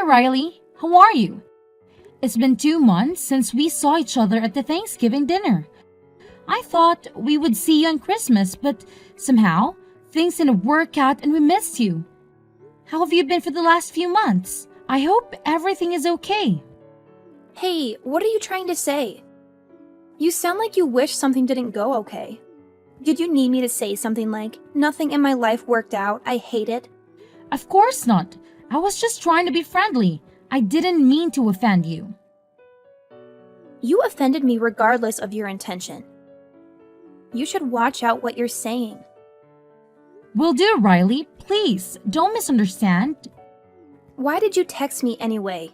Hi, Riley. How are you? It's been 2 months since we saw each other at the Thanksgiving dinner. I thought we would see you on Christmas, but somehow things didn't work out and we missed you. How have you been for the last few months? I hope everything is okay. Hey, what are you trying to say? You sound like you wish something didn't go okay. Did you need me to say something like, nothing in my life worked out, I hate it? Of course not. I was just trying to be friendly. I didn't mean to offend you. You offended me regardless of your intention. You should watch out what you're saying. Will do, Riley. Please, don't misunderstand. Why did you text me anyway?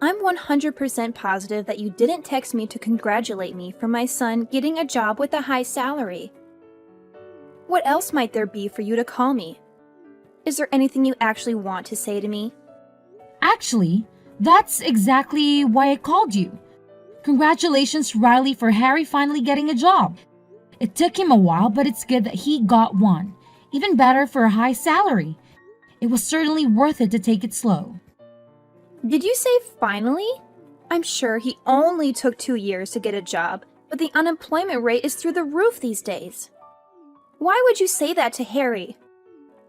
I'm 100% positive that you didn't text me to congratulate me for my son getting a job with a high salary. What else might there be for you to call me? Is there anything you actually want to say to me? Actually, that's exactly why I called you. Congratulations, Riley, for Harry finally getting a job. It took him a while, but it's good that he got one. Even better for a high salary. It was certainly worth it to take it slow. Did you say finally? I'm sure he only took 2 years to get a job, but the unemployment rate is through the roof these days. Why would you say that to Harry?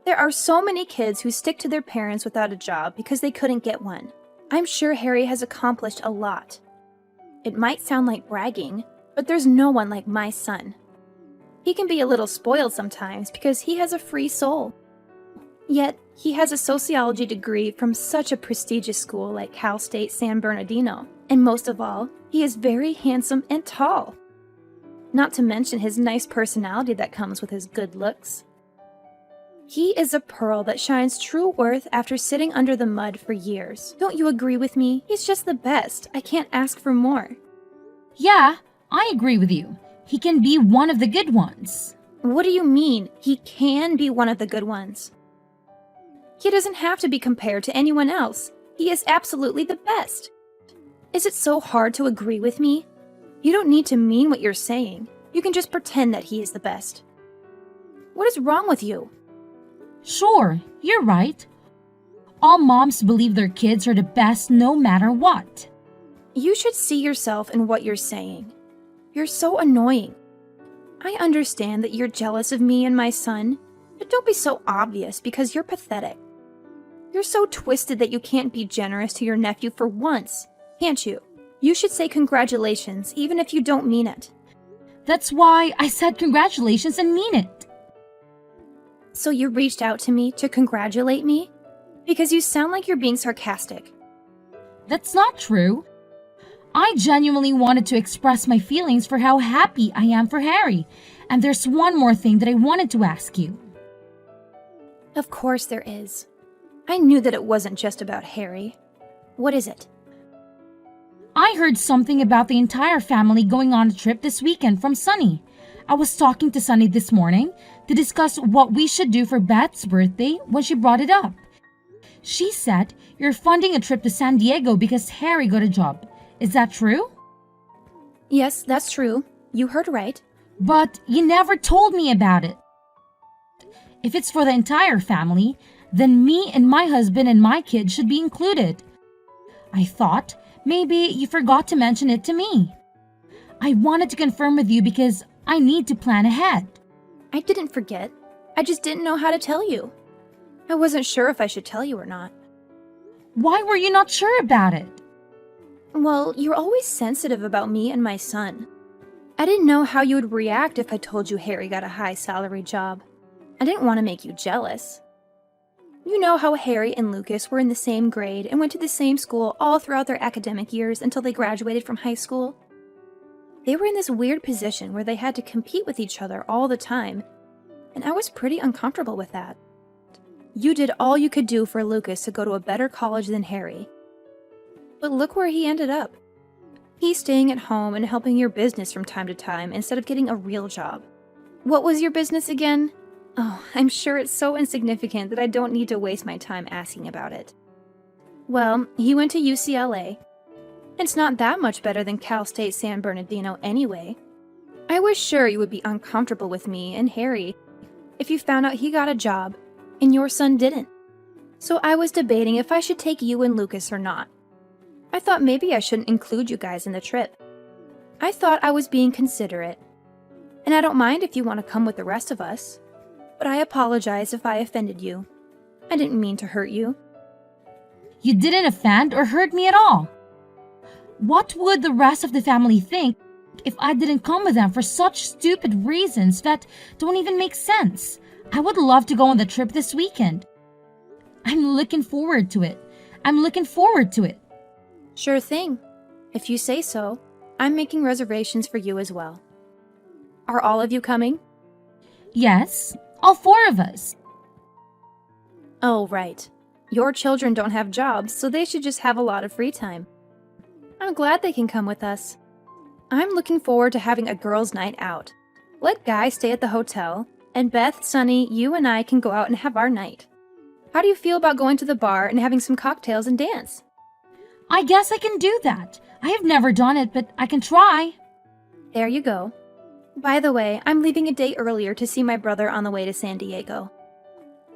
There are so many kids who stick to their parents without a job because they couldn't get one. I'm sure Harry has accomplished a lot. It might sound like bragging, but there's no one like my son. He can be a little spoiled sometimes because he has a free soul. Yet, he has a sociology degree from such a prestigious school like Cal State San Bernardino. And most of all, he is very handsome and tall. Not to mention his nice personality that comes with his good looks. He is a pearl that shines true worth after sitting under the mud for years. Don't you agree with me? He's just the best. I can't ask for more. Yeah, I agree with you. He can be one of the good ones. What do you mean, he can be one of the good ones? He doesn't have to be compared to anyone else. He is absolutely the best. Is it so hard to agree with me? You don't need to mean what you're saying. You can just pretend that he is the best. What is wrong with you? Sure, you're right. All moms believe their kids are the best no matter what. You should see yourself in what you're saying. You're so annoying. I understand that you're jealous of me and my son, but don't be so obvious because you're pathetic. You're so twisted that you can't be generous to your nephew for once, can't you? You should say congratulations even if you don't mean it. That's why I said congratulations and mean it. So you reached out to me to congratulate me? Because you sound like you're being sarcastic. That's not true. I genuinely wanted to express my feelings for how happy I am for Harry. And there's one more thing that I wanted to ask you. Of course there is. I knew that it wasn't just about Harry. What is it? I heard something about the entire family going on a trip this weekend from Sunny. I was talking to Sunny this morning to discuss what we should do for Beth's birthday when she brought it up. She said you're funding a trip to San Diego because Harry got a job. Is that true? Yes, that's true. You heard right. But you never told me about it. If it's for the entire family, then me and my husband and my kids should be included. I thought maybe you forgot to mention it to me. I wanted to confirm with you because I need to plan ahead. I didn't forget. I just didn't know how to tell you. I wasn't sure if I should tell you or not. Why were you not sure about it? Well, you're always sensitive about me and my son. I didn't know how you would react if I told you Harry got a high salary job. I didn't want to make you jealous. You know how Harry and Lucas were in the same grade and went to the same school all throughout their academic years until they graduated from high school? They were in this weird position where they had to compete with each other all the time, and I was pretty uncomfortable with that. You did all you could do for Lucas to go to a better college than Harry. But look where he ended up. He's staying at home and helping your business from time to time instead of getting a real job. What was your business again? Oh, I'm sure it's so insignificant that I don't need to waste my time asking about it. Well, he went to UCLA. It's not that much better than Cal State San Bernardino anyway. I was sure you would be uncomfortable with me and Harry if you found out he got a job and your son didn't. So I was debating if I should take you and Lucas or not. I thought maybe I shouldn't include you guys in the trip. I thought I was being considerate. And I don't mind if you want to come with the rest of us. But I apologize if I offended you. I didn't mean to hurt you. You didn't offend or hurt me at all. What would the rest of the family think if I didn't come with them for such stupid reasons that don't even make sense? I would love to go on the trip this weekend. I'm looking forward to it. Sure thing. If you say so, I'm making reservations for you as well. Are all of you coming? Yes, all 4 of us. Oh, right. Your children don't have jobs, so they should just have a lot of free time. I'm glad they can come with us. I'm looking forward to having a girls' night out. Let Guy stay at the hotel, and Beth, Sunny, you and I can go out and have our night. How do you feel about going to the bar and having some cocktails and dance? I guess I can do that. I have never done it, but I can try. There you go. By the way, I'm leaving a day earlier to see my brother on the way to San Diego.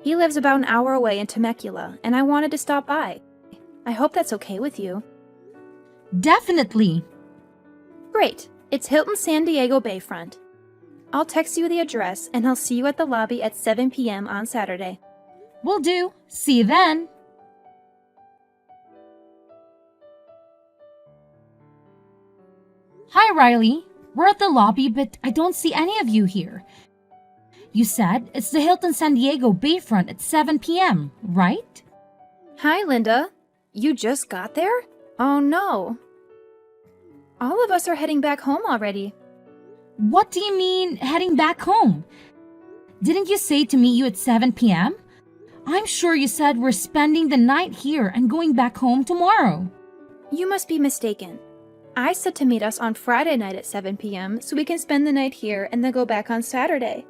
He lives about an hour away in Temecula, and I wanted to stop by. I hope that's okay with you. Definitely. Great. It's Hilton San Diego Bayfront. I'll text you the address, and I'll see you at the lobby at 7 p.m. on Saturday. Will do. See you then. Hi, Riley. We're at the lobby, but I don't see any of you here. You said it's the Hilton San Diego Bayfront at 7 p.m., right? Hi, Linda. You just got there? Oh, no. All of us are heading back home already. What do you mean, heading back home? Didn't you say to meet you at 7 p.m.? I'm sure you said we're spending the night here and going back home tomorrow. You must be mistaken. I said to meet us on Friday night at 7 p.m. so we can spend the night here and then go back on Saturday.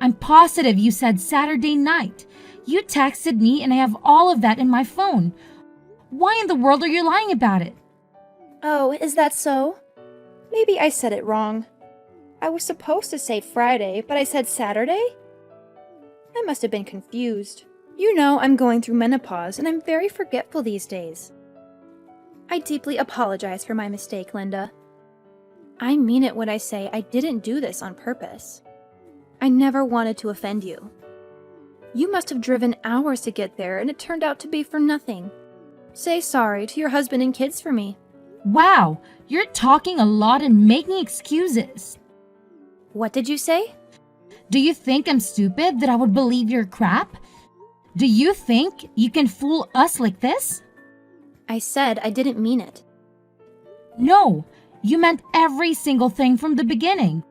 I'm positive you said Saturday night. You texted me and I have all of that in my phone. Why in the world are you lying about it? Oh, is that so? Maybe I said it wrong. I was supposed to say Friday, but I said Saturday? I must have been confused. You know I'm going through menopause and I'm very forgetful these days. I deeply apologize for my mistake, Linda. I mean it when I say I didn't do this on purpose. I never wanted to offend you. You must have driven hours to get there and it turned out to be for nothing. Say sorry to your husband and kids for me. Wow, you're talking a lot and making excuses. What did you say? Do you think I'm stupid that I would believe your crap? Do you think you can fool us like this? I said I didn't mean it. No, you meant every single thing from the beginning.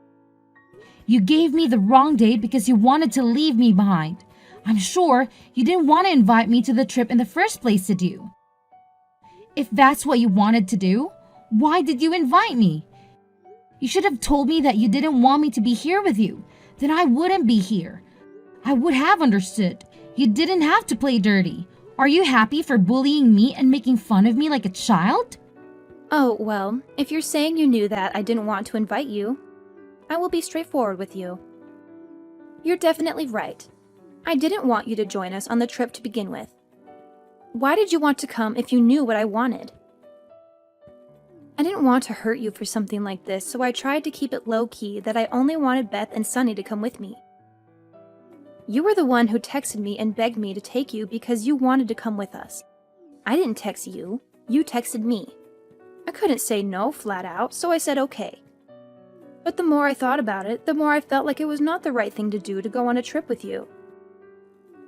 You gave me the wrong date because you wanted to leave me behind. I'm sure you didn't want to invite me to the trip in the first place, did you? If that's what you wanted to do, why did you invite me? You should have told me that you didn't want me to be here with you. Then I wouldn't be here. I would have understood. You didn't have to play dirty. Are you happy for bullying me and making fun of me like a child? Oh, well, if you're saying you knew that I didn't want to invite you, I will be straightforward with you. You're definitely right. I didn't want you to join us on the trip to begin with. Why did you want to come if you knew what I wanted? I didn't want to hurt you for something like this, so I tried to keep it low-key that I only wanted Beth and Sunny to come with me. You were the one who texted me and begged me to take you because you wanted to come with us. I didn't text you. You texted me. I couldn't say no flat out, so I said okay. But the more I thought about it, the more I felt like it was not the right thing to do to go on a trip with you.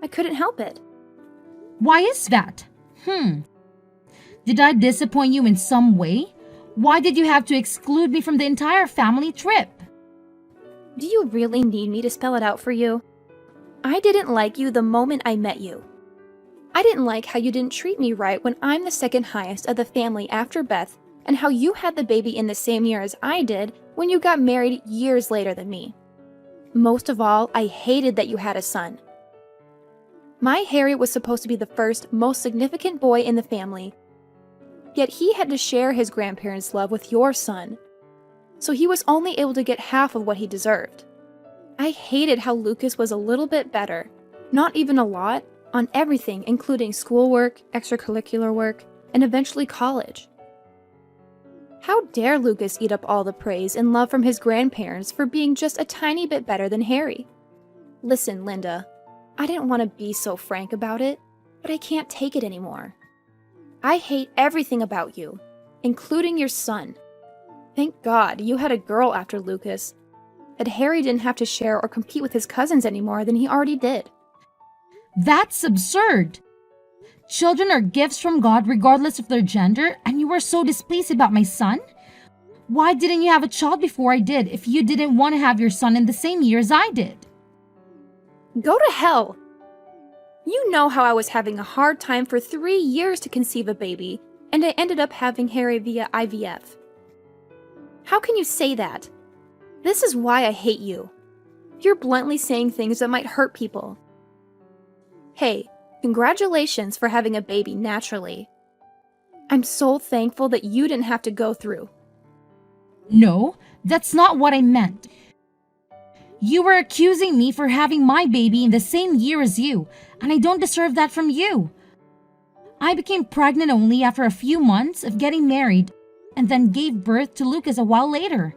I couldn't help it. Why is that? Did I disappoint you in some way? Why did you have to exclude me from the entire family trip? Do you really need me to spell it out for you? I didn't like you the moment I met you. I didn't like how you didn't treat me right when I'm the second highest of the family after Beth, and how you had the baby in the same year as I did when you got married years later than me. Most of all, I hated that you had a son. My Harry was supposed to be the first, most significant boy in the family, yet he had to share his grandparents' love with your son, so he was only able to get half of what he deserved. I hated how Lucas was a little bit better, not even a lot, On everything, including schoolwork, extracurricular work, and eventually college. How dare Lucas eat up all the praise and love from his grandparents for being just a tiny bit better than Harry? Listen, Linda, I didn't want to be so frank about it, but I can't take it anymore. I hate everything about you, including your son. Thank God you had a girl after Lucas, that Harry didn't have to share or compete with his cousins any more than he already did. That's absurd. Children are gifts from God regardless of their gender, and you were so displeased about my son? Why didn't you have a child before I did if you didn't want to have your son in the same year as I did? Go to hell! You know how I was having a hard time for 3 years to conceive a baby, and I ended up having Harry via IVF. How can you say that? This is why I hate you. You're bluntly saying things that might hurt people. Hey, congratulations for having a baby naturally. I'm so thankful that you didn't have to go through. No, that's not what I meant. You were accusing me for having my baby in the same year as you, and I don't deserve that from you. I became pregnant only after a few months of getting married and then gave birth to Lucas a while later.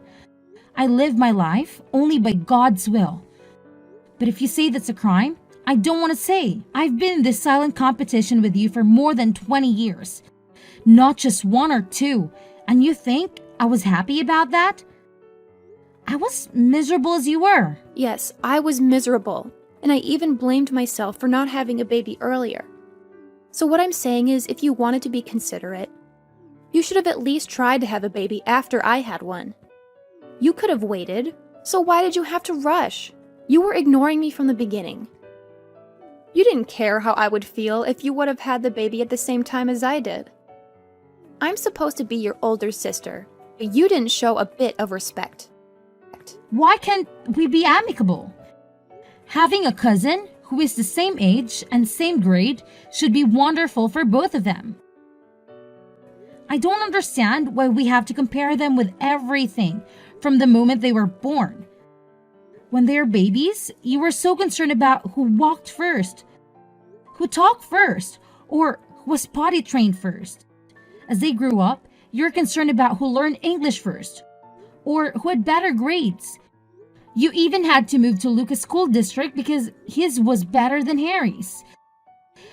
I lived my life only by God's will. But if you say that's a crime, I don't want to say. I've been in this silent competition with you for more than 20 years. Not just 1 or 2. And you think I was happy about that? I was miserable as you were. Yes, I was miserable, and I even blamed myself for not having a baby earlier. So what I'm saying is, if you wanted to be considerate, you should have at least tried to have a baby after I had one. You could have waited, so why did you have to rush? You were ignoring me from the beginning. You didn't care how I would feel if you would have had the baby at the same time as I did. I'm supposed to be your older sister, but you didn't show a bit of respect. Why can't we be amicable? Having a cousin who is the same age and same grade should be wonderful for both of them. I don't understand why we have to compare them with everything from the moment they were born. When they were babies, you were so concerned about who walked first, who talked first, or who was potty trained first. As they grew up, you're concerned about who learned English first, or who had better grades. You even had to move to Lucas' school district because his was better than Harry's.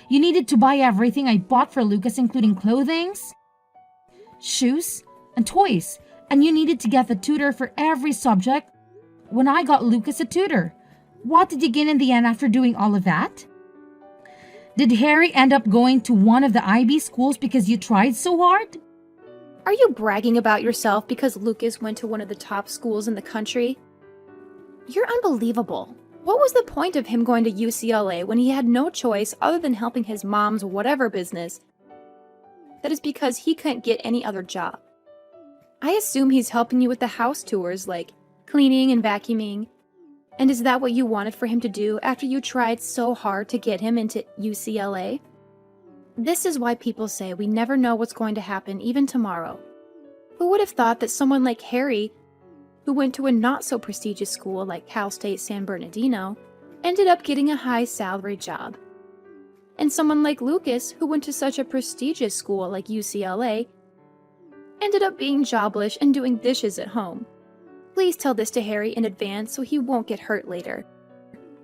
You needed to buy everything I bought for Lucas, including clothing, shoes, and toys, and you needed to get the tutor for every subject when I got Lucas a tutor. What did you gain in the end after doing all of that? Did Harry end up going to one of the IB schools because you tried so hard? Are you bragging about yourself because Lucas went to one of the top schools in the country? You're unbelievable. What was the point of him going to UCLA when he had no choice other than helping his mom's whatever business? That is because he couldn't get any other job. I assume he's helping you with the house tours like cleaning and vacuuming. And is that what you wanted for him to do after you tried so hard to get him into UCLA? This is why people say we never know what's going to happen even tomorrow. Who would have thought that someone like Harry, who went to a not-so-prestigious school like Cal State San Bernardino, ended up getting a high-salary job? And someone like Lucas, who went to such a prestigious school like UCLA, ended up being jobless and doing dishes at home. Please tell this to Harry in advance so he won't get hurt later.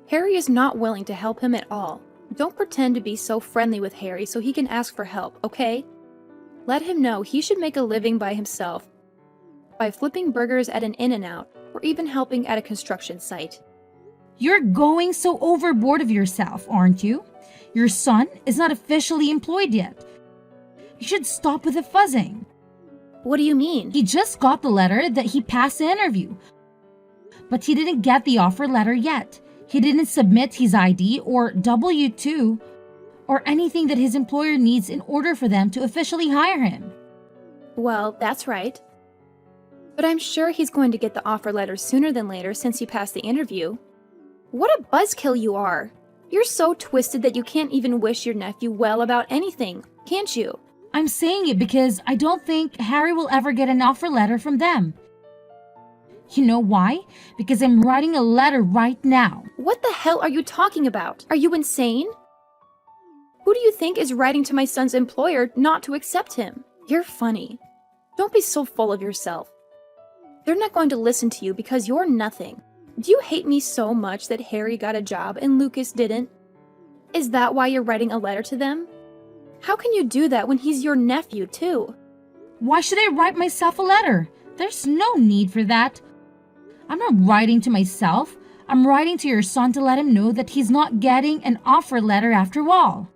Harry is not willing to help him at all. Don't pretend to be so friendly with Harry so he can ask for help, okay? Let him know he should make a living by himself, by flipping burgers at an In-N-Out, or even helping at a construction site. You're going so overboard of yourself, aren't you? Your son is not officially employed yet. You should stop with the fuzzing. What do you mean? He just got the letter that he passed the interview, but he didn't get the offer letter yet. He didn't submit his ID or W-2 or anything that his employer needs in order for them to officially hire him. Well, that's right. But I'm sure he's going to get the offer letter sooner than later since he passed the interview. What a buzzkill you are! You're so twisted that you can't even wish your nephew well about anything, can't you? I'm saying it because I don't think Harry will ever get an offer letter from them. You know why? Because I'm writing a letter right now. What the hell are you talking about? Are you insane? Who do you think is writing to my son's employer not to accept him? You're funny. Don't be so full of yourself. They're not going to listen to you because you're nothing. Do you hate me so much that Harry got a job and Lucas didn't? Is that why you're writing a letter to them? How can you do that when he's your nephew, too? Why should I write myself a letter? There's no need for that. I'm not writing to myself. I'm writing to your son to let him know that he's not getting an offer letter after all.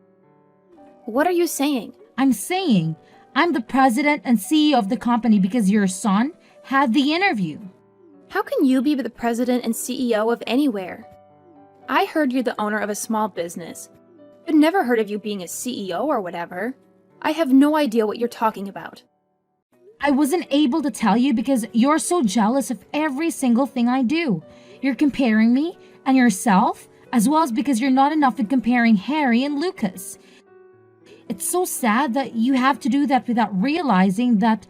What are you saying? I'm saying I'm the president and CEO of the company because your son had the interview. How can you be the president and CEO of anywhere? I heard you're the owner of a small business, but never heard of you being a CEO or whatever. I have no idea what you're talking about. I wasn't able to tell you because you're so jealous of every single thing I do. You're comparing me and yourself, as well as because you're not enough in comparing Harry and Lucas. It's so sad that you have to do that without realizing that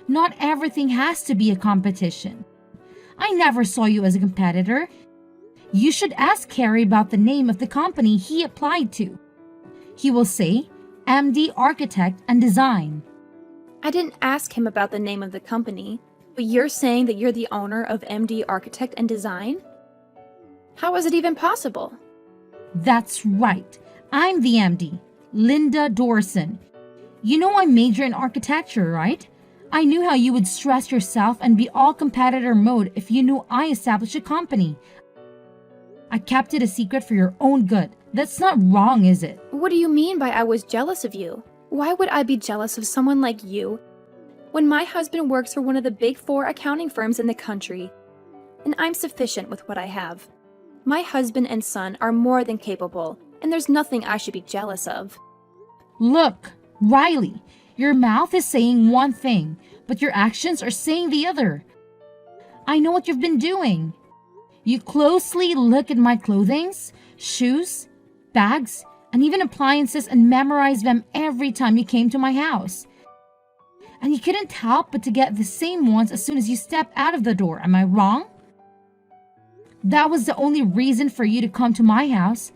not everything has to be a competition. I never saw you as a competitor. You should ask Harry about the name of the company he applied to. He will say MD Architect and Design. I didn't ask him about the name of the company, but you're saying that you're the owner of MD Architect and Design? How is it even possible? That's right. I'm the MD, Linda Dorson. You know I major in architecture, right? I knew how you would stress yourself and be all competitor mode if you knew I established a company. I kept it a secret for your own good. That's not wrong, is it? What do you mean by I was jealous of you? Why would I be jealous of someone like you when my husband works for one of the big 4 accounting firms in the country, and I'm sufficient with what I have? My husband and son are more than capable, and there's nothing I should be jealous of. Look, Riley, your mouth is saying one thing, but your actions are saying the other. I know what you've been doing. You closely look at my clothings, shoes, bags, and even appliances and memorize them every time you came to my house. And you couldn't help but to get the same ones as soon as you step out of the door. Am I wrong? That was the only reason for you to come to my house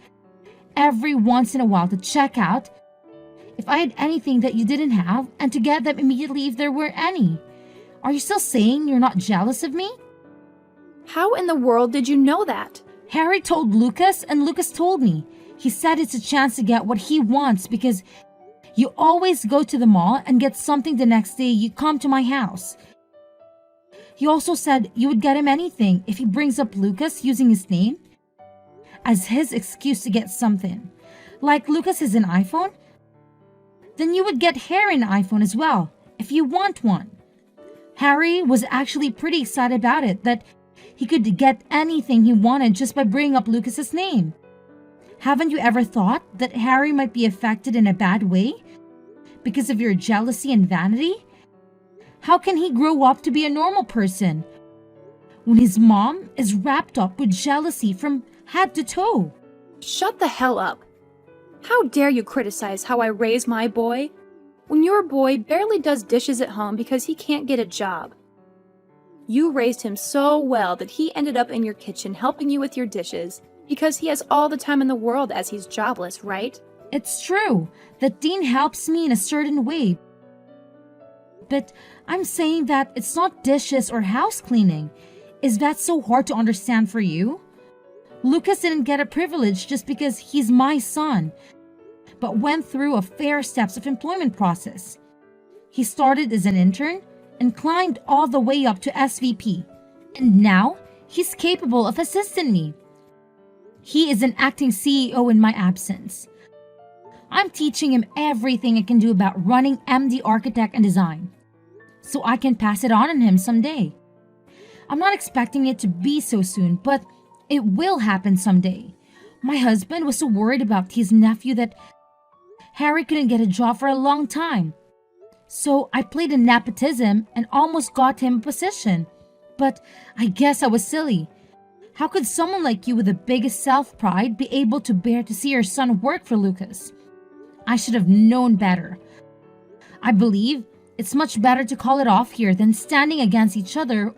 every once in a while to check out if I had anything that you didn't have and to get them immediately if there were any. Are you still saying you're not jealous of me? How in the world did you know that? Harry told Lucas and Lucas told me. He said it's a chance to get what he wants because you always go to the mall and get something the next day you come to my house. He also said you would get him anything if he brings up Lucas using his name as his excuse to get something. Like Lucas has an iPhone, then you would get Harry an iPhone as well if you want one. Harry was actually pretty excited about it, that he could get anything he wanted just by bringing up Lucas's name. Haven't you ever thought that Harry might be affected in a bad way because of your jealousy and vanity? How can he grow up to be a normal person when his mom is wrapped up with jealousy from head to toe? Shut the hell up. How dare you criticize how I raise my boy when your boy barely does dishes at home because he can't get a job? You raised him so well that he ended up in your kitchen helping you with your dishes because he has all the time in the world as he's jobless, right? It's true that Dean helps me in a certain way, but I'm saying that it's not dishes or house cleaning. Is that so hard to understand for you? Lucas didn't get a privilege just because he's my son, but went through a fair steps of employment process. He started as an intern and climbed all the way up to SVP, and now he's capable of assisting me. He is an acting CEO in my absence. I'm teaching him everything I can do about running MD Architect and Design, so I can pass it on him someday. I'm not expecting it to be so soon, but it will happen someday. My husband was so worried about his nephew that Harry couldn't get a job for a long time. So I played a nepotism and almost got him a position. But I guess I was silly. How could someone like you with the biggest self-pride be able to bear to see your son work for Lucas? I should have known better. I believe it's much better to call it off here than standing against each other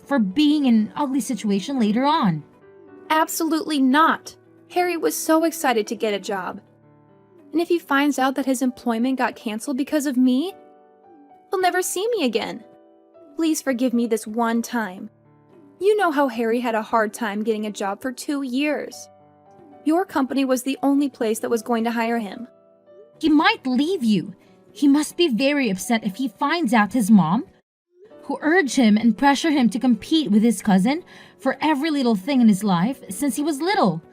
for being in an ugly situation later on. Absolutely not. Harry was so excited to get a job. And if he finds out that his employment got canceled because of me, he'll never see me again. Please forgive me this one time. You know how Harry had a hard time getting a job for 2 years. Your company was the only place that was going to hire him. He might leave you. He must be very upset if he finds out his mom, who urged him and pressured him to compete with his cousin for every little thing in his life since he was little,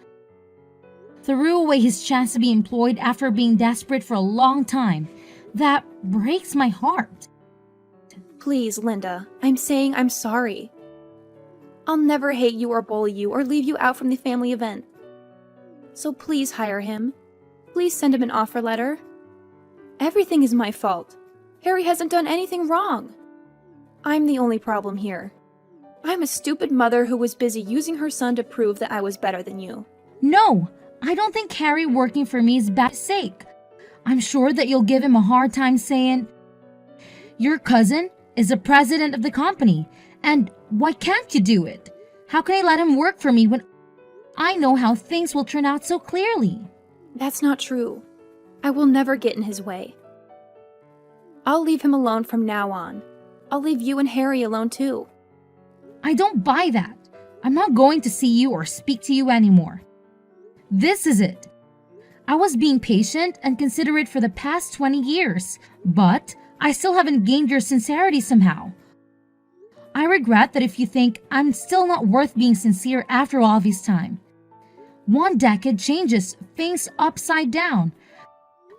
threw away his chance to be employed after being desperate for a long time. That breaks my heart. Please, Linda, I'm saying I'm sorry. I'll never hate you or bully you or leave you out from the family event. So please hire him. Please send him an offer letter. Everything is my fault. Harry hasn't done anything wrong. I'm the only problem here. I'm a stupid mother who was busy using her son to prove that I was better than you. No, I don't think Harry working for me is bad sake. I'm sure that you'll give him a hard time saying, your cousin is the president of the company, and why can't you do it? How can I let him work for me when I know how things will turn out so clearly? That's not true. I will never get in his way. I'll leave him alone from now on. I'll leave you and Harry alone too. I don't buy that. I'm not going to see you or speak to you anymore. This is it. I was being patient and considerate for the past 20 years, but I still haven't gained your sincerity somehow. I regret that if you think I'm still not worth being sincere after all this time. 1 decade changes things upside down,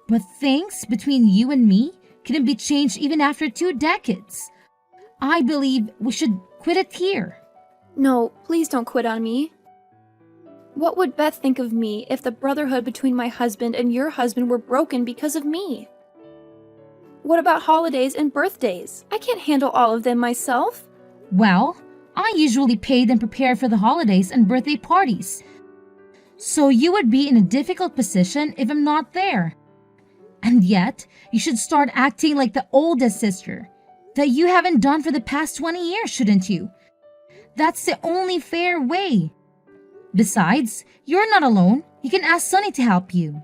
but things between you and me couldn't be changed even after 2 decades. I believe we should quit it here. No, please don't quit on me. What would Beth think of me if the brotherhood between my husband and your husband were broken because of me? What about holidays and birthdays? I can't handle all of them myself. Well, I usually paid and prepared for the holidays and birthday parties. So you would be in a difficult position if I'm not there. And yet, you should start acting like the oldest sister that you haven't done for the past 20 years, shouldn't you? That's the only fair way. Besides, you're not alone. You can ask Sunny to help you.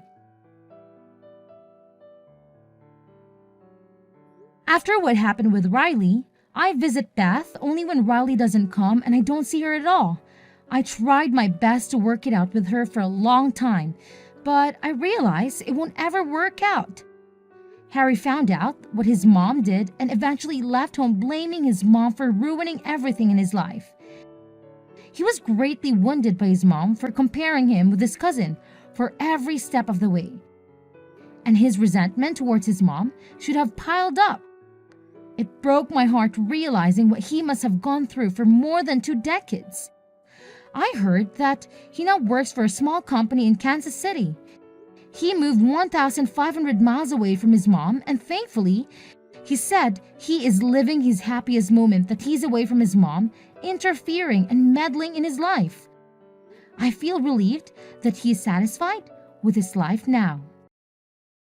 After what happened with Riley, I visit Beth only when Riley doesn't come and I don't see her at all. I tried my best to work it out with her for a long time, but I realize it won't ever work out. Harry found out what his mom did and eventually left home blaming his mom for ruining everything in his life. He was greatly wounded by his mom for comparing him with his cousin for every step of the way. And his resentment towards his mom should have piled up. It broke my heart realizing what he must have gone through for more than 2 decades. I heard that he now works for a small company in Kansas City. He moved 1,500 miles away from his mom, and thankfully, he said he is living his happiest moment that he's away from his mom, interfering and meddling in his life. I feel relieved that he is satisfied with his life now.